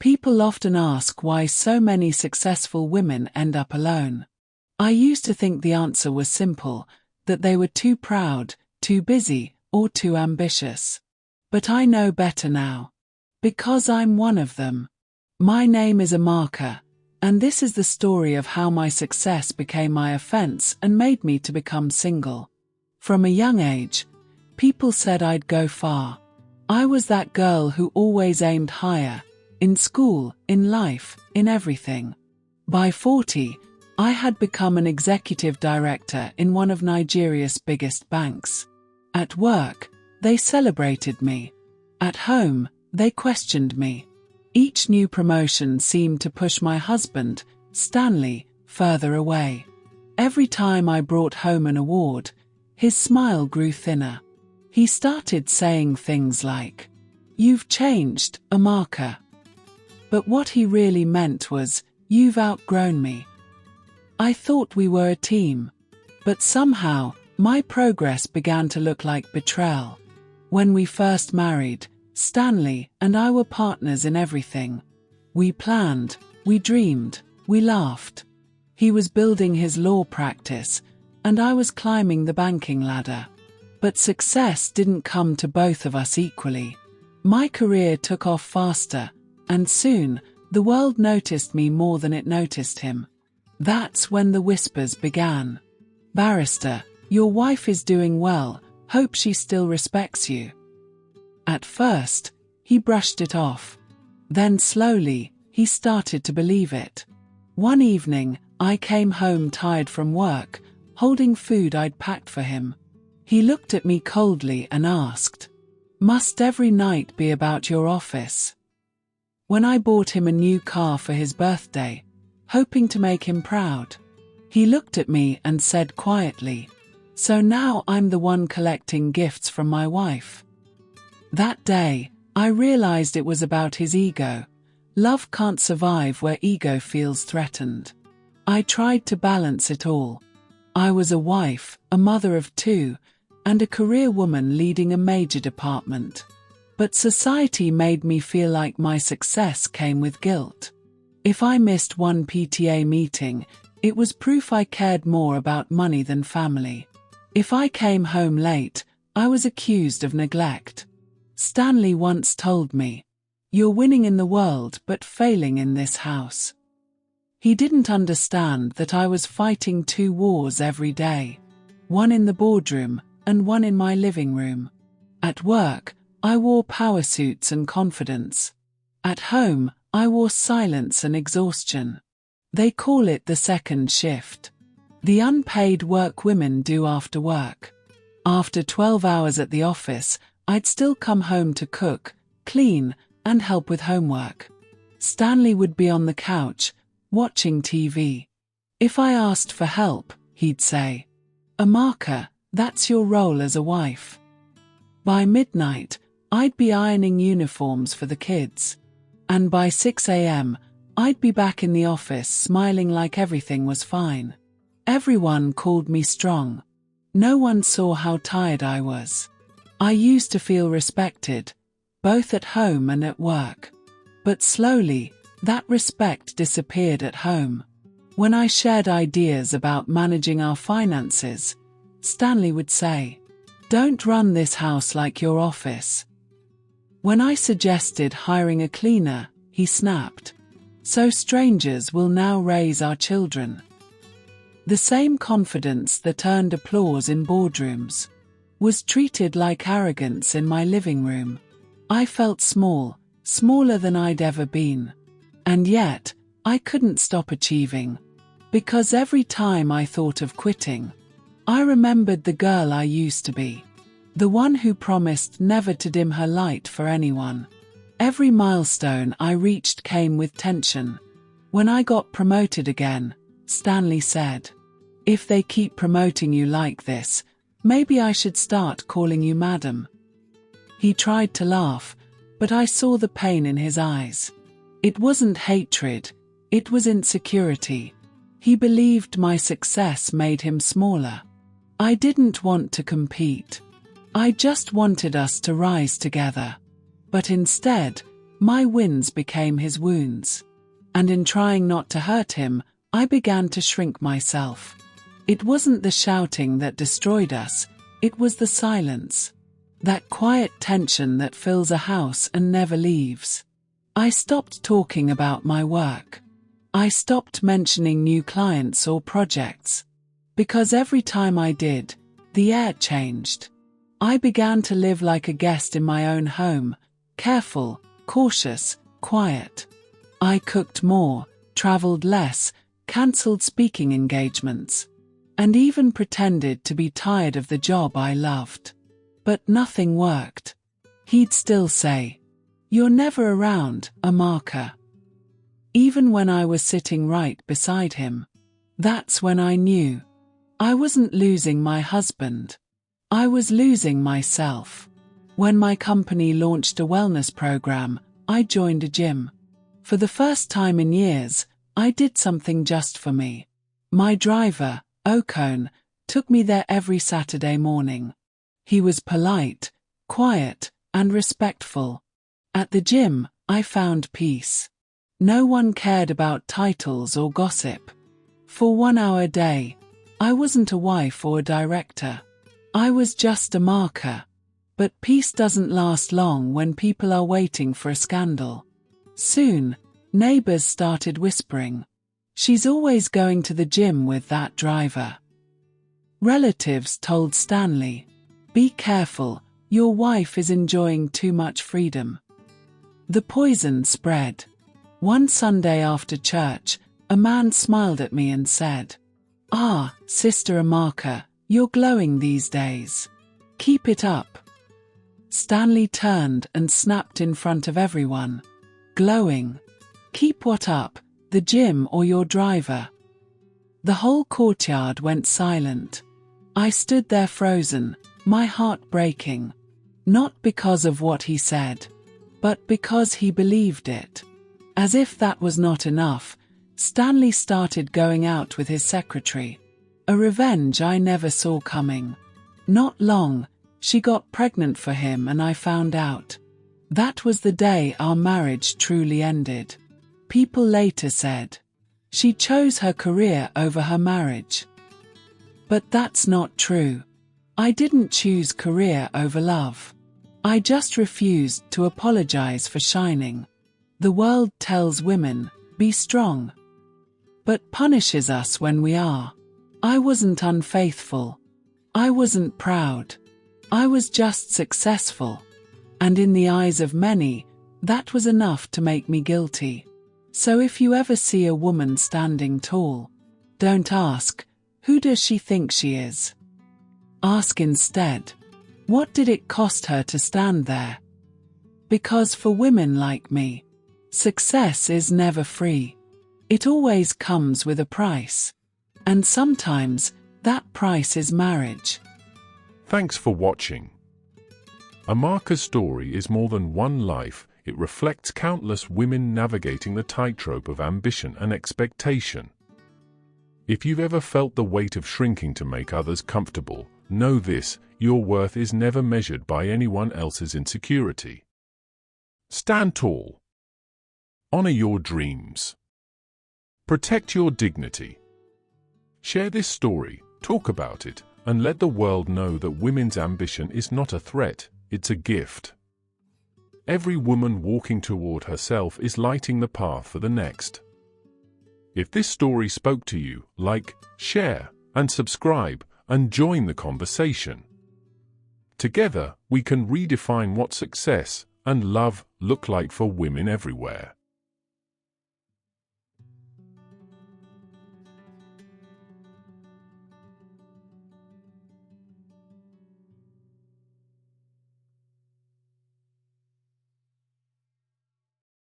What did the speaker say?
People often ask why so many successful women end up alone. I used to think the answer was simple, that they were too proud, too busy, or too ambitious. But I know better now. Because I'm one of them. My name is Amaka, and this is the story of how my success became my offense and made me to become single. From a young age, people said I'd go far. I was that girl who always aimed higher, in school, in life, in everything. By 40, I had become an executive director in one of Nigeria's biggest banks. At work, they celebrated me. At home, they questioned me. Each new promotion seemed to push my husband, Stanley, further away. Every time I brought home an award, his smile grew thinner. He started saying things like, "You've changed, Amaka." But what he really meant was, "You've outgrown me." I thought we were a team. But somehow, my progress began to look like betrayal. When we first married, Stanley and I were partners in everything. We planned, we dreamed, we laughed. He was building his law practice, and I was climbing the banking ladder. But success didn't come to both of us equally. My career took off faster, and soon, the world noticed me more than it noticed him. That's when the whispers began. "Barrister, your wife is doing well, hope she still respects you." At first, he brushed it off. Then slowly, he started to believe it. One evening, I came home tired from work, holding food I'd packed for him. He looked at me coldly and asked, "Must every night be about your office?" When I bought him a new car for his birthday, hoping to make him proud, he looked at me and said quietly, "So now I'm the one collecting gifts from my wife." That day, I realized it was about his ego. Love can't survive where ego feels threatened. I tried to balance it all. I was a wife, a mother of 2, and a career woman leading a major department. But society made me feel like my success came with guilt. If I missed one PTA meeting, it was proof I cared more about money than family. If I came home late, I was accused of neglect. Stanley once told me, "You're winning in the world but failing in this house." He didn't understand that I was fighting 2 wars every day. One in the boardroom, and one in my living room. At work, I wore power suits and confidence. At home, I wore silence and exhaustion. They call it the second shift. The unpaid work women do after work. After 12 hours at the office, I'd still come home to cook, clean, and help with homework. Stanley would be on the couch, watching TV. If I asked for help, he'd say, "Amaka, that's your role as a wife." By midnight, I'd be ironing uniforms for the kids. And by 6 a.m., I'd be back in the office smiling like everything was fine. Everyone called me strong. No one saw how tired I was. I used to feel respected, both at home and at work. But slowly, that respect disappeared at home. When I shared ideas about managing our finances, Stanley would say, "Don't run this house like your office." When I suggested hiring a cleaner, he snapped, "So strangers will now raise our children." The same confidence that earned applause in boardrooms was treated like arrogance in my living room. I felt small, smaller than I'd ever been. And yet, I couldn't stop achieving. Because every time I thought of quitting, I remembered the girl I used to be. The one who promised never to dim her light for anyone. Every milestone I reached came with tension. When I got promoted again, Stanley said, "If they keep promoting you like this, maybe I should start calling you madam." He tried to laugh, but I saw the pain in his eyes. It wasn't hatred, it was insecurity. He believed my success made him smaller. I didn't want to compete. I just wanted us to rise together. But instead, My wins became his wounds. And in trying not to hurt him, I began to shrink myself. It wasn't the shouting that destroyed us, it was the silence. That quiet tension that fills a house and never leaves. I stopped talking about my work. I stopped mentioning new clients or projects. Because every time I did, the air changed. I began to live like a guest in my own home, careful, cautious, quiet. I cooked more, traveled less, cancelled speaking engagements, and even pretended to be tired of the job I loved. But nothing worked. He'd still say, "You're never around, Amaka." Even when I was sitting right beside him. That's when I knew. I wasn't losing my husband. I was losing myself. When my company launched a wellness program, I joined a gym. For the first time in years, I did something just for me. My driver, Okon, took me there every Saturday morning. He was polite, quiet, and respectful. At the gym, I found peace. No one cared about titles or gossip. For 1 hour a day, I wasn't a wife or a director. I was just a marker. But peace doesn't last long when people are waiting for a scandal. Soon, neighbors started whispering, "She's always going to the gym with that driver." Relatives told Stanley, "Be careful, your wife is enjoying too much freedom." The poison spread. One Sunday after church, a man smiled at me and said, "Ah, Sister Amaka, you're glowing these days. Keep it up." Stanley turned and snapped in front of everyone. "Glowing? Keep what up, the gym or your driver?" The whole courtyard went silent. I stood there frozen, my heart breaking. Not because of what he said, but because he believed it. As if that was not enough, Stanley started going out with his secretary. A revenge I never saw coming. Not long, she got pregnant for him and I found out. That was the day our marriage truly ended. People later said, she chose her career over her marriage. But that's not true. I didn't choose career over love. I just refused to apologize for shining. The world tells women, be strong. But punishes us when we are. I wasn't unfaithful. I wasn't proud. I was just successful. And in the eyes of many, that was enough to make me guilty. So if you ever see a woman standing tall, don't ask, who does she think she is? Ask instead, what did it cost her to stand there? Because for women like me, success is never free. It always comes with a price. And sometimes, that price is marriage. Thanks for watching. Amaka's story is more than one life. It reflects countless women navigating the tightrope of ambition and expectation. If you've ever felt the weight of shrinking to make others comfortable, know this: your worth is never measured by anyone else's insecurity. Stand tall. Honor your dreams. Protect your dignity. Share this story, talk about it, and let the world know that women's ambition is not a threat, it's a gift. Every woman walking toward herself is lighting the path for the next. If this story spoke to you, like, share, and subscribe, and join the conversation. Together, we can redefine what success and love look like for women everywhere.